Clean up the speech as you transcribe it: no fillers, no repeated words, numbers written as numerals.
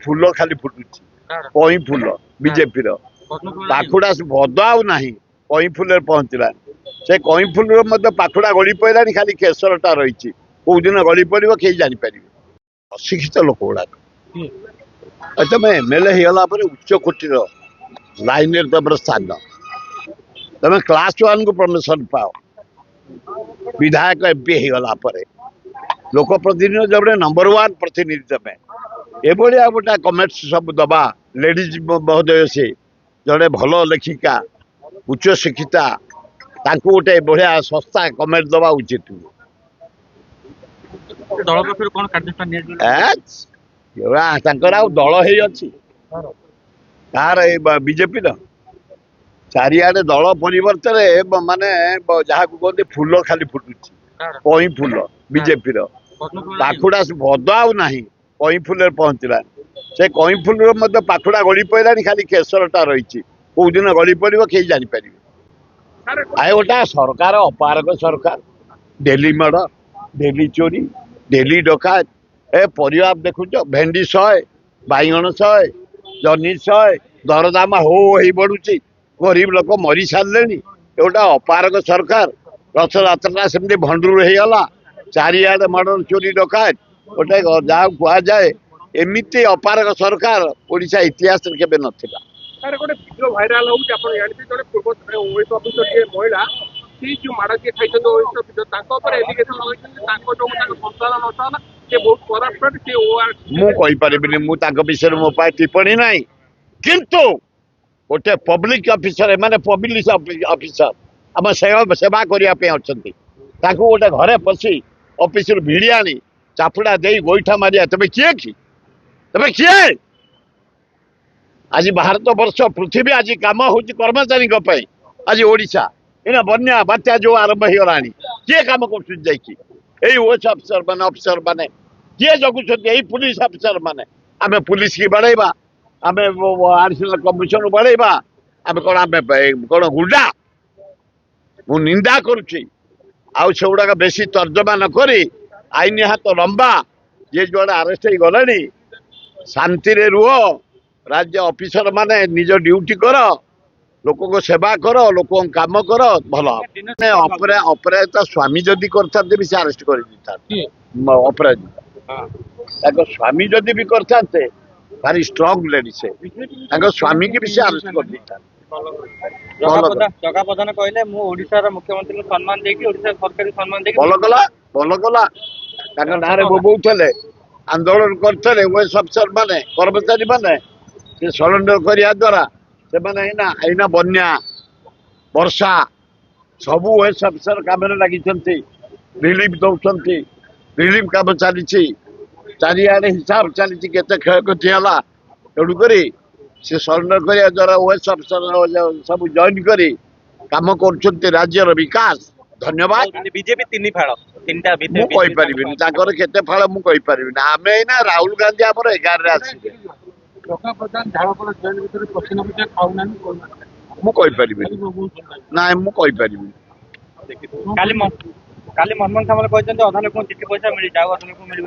फूल खाली फुटुची कई फूल बीजेपी पाखुड़ा भद आउ ना कई फूल पहुंचला से कई फूल पाखुड़ा गली पड़ा खाली केसरटा रही कौ दिन गली पड़ो कहीं जापर अशिक्षित लोक गुड़ाक तुम एमएलए होगा उच्च कोटीर लाइन तुम स्थान तुम क्लास 1 को प्रमोशन पाओ विधायक एमपी होगा लोक प्रतिनिधि जब नंबर 1 प्रतिनिधि तुम ये गोटे कमेंट्स सब दबा लेडीज महोदय से जड़े भल लेखिका उच्च शिक्षिता गोटे बढ़िया सस्ता कमेंट दबा उचित दल है बीजेपी चारिआडे दल परिवर्तन माने जहाँ कहते फूल खाली फुटुची कई फूल बीजेपी पाखुड़ा भद आउ ना कई फूल पहुंचला से कई फूल पाखुड़ा गली पड़ा खाली केसरटा रही कौ दिन गली पड़ो कहीं जापर आए गोटा सरकार अपारक सरकार डेली मर्डर डेली चोरी डेली डकायत ए परिवार देखुच भेंडी 100 बैगण 100 जनी 100 दरदाम हो बढ़ुची गरीब लोक मरी सारे गोटा अपारक सरकार रथ यात्रा सेमती भंडूर होगा चारिआडे मर्डर चोरी डकायत गोटे जहाँ कह जाए एमती अपारक सरकार ओडिशा इतिहास केबे नथिला सर गोटे वीडियो भाइराल होउछ आपण जानते जने पूर्व ओएस ऑफिसर के महिला ती जो माडा के खाइछन ओएस ऑफिसर ताको पर एलिगेशन होइछन ताको जो ताको संसार नथाला के बहुत करप्टेड के ओआर मु कहि परिबिनी मु ताको विषय मो पाए टिप्पणी नाही किंतु गोटे पब्लिक ऑफिसर माने पब्लिक ऑफिसर हम सेवा करिया पे अछंती ताको गोटे घरे पसी ऑफिस रु भिड़ी आनी चापुड़ा देई गोइठा मारिया तबे किए आज भारत वर्ष पृथ्वी आज काम हूँ कर्मचारी आज ओडिशा इना बन्या बात्या जो आरंभ होगा किए कम कर ओएस अफिसर माने किए जगुंट यही पुलिस अफिसर माने आम पुलिस की बढ़ेबा आम एडिशनल कमिशन बढ़ेबा आम कौन गुंडा मु निंदा करुच्ची आउ से गुड़ाक बेसी तर्जमा नक आईन हाथ लंबा ये जो आरेस्ट हो गले शांति रुह राज्य ऑफिसर माने निज ड्यूटी कर लोक को सेवा कर लोक काम कर भल अपराध स्वामी जदि करते से आरेस्ट कर अपराधी स्वामी जदि भी करते भारी स्ट्रॉन्ग लेडी से स्वामी की भी से आरेस्ट कर जगह कहले मु ओडिसा मुख्यमंत्री सम्मान देकी ओडिसा सरकारी सम्मान देकी भल कला ना बोबौले आंदोलन करते ओएस अफिसर माने कर्मचारी माने से सरेंडर करिया द्वारा से बन्या वर्षा सबू ओएस अफिसर काम लगी रिलीफ दौरान रिलीफ काम चली चारिआडे हिसाब चली केते क्षयक्षति है तेणुक से सरेंडर करिया द्वारा ओएस अफिसर सब जॉइन करी काम कर राज्यर विकास धन्यवाद बीजेपी 3 फाड़ 3टा मु कहि परिबिनी ताकर केते फाड़ मु कहि परिबिनी आमे ना राहुल गांधी हमर 11 रे आसी मु कहि परिबिनी ना मु कहि परिबिनी काली मनमोहन सामल कहते अधा लोक चिट्ठी पैसा मिल जाओ अधा लोक मिल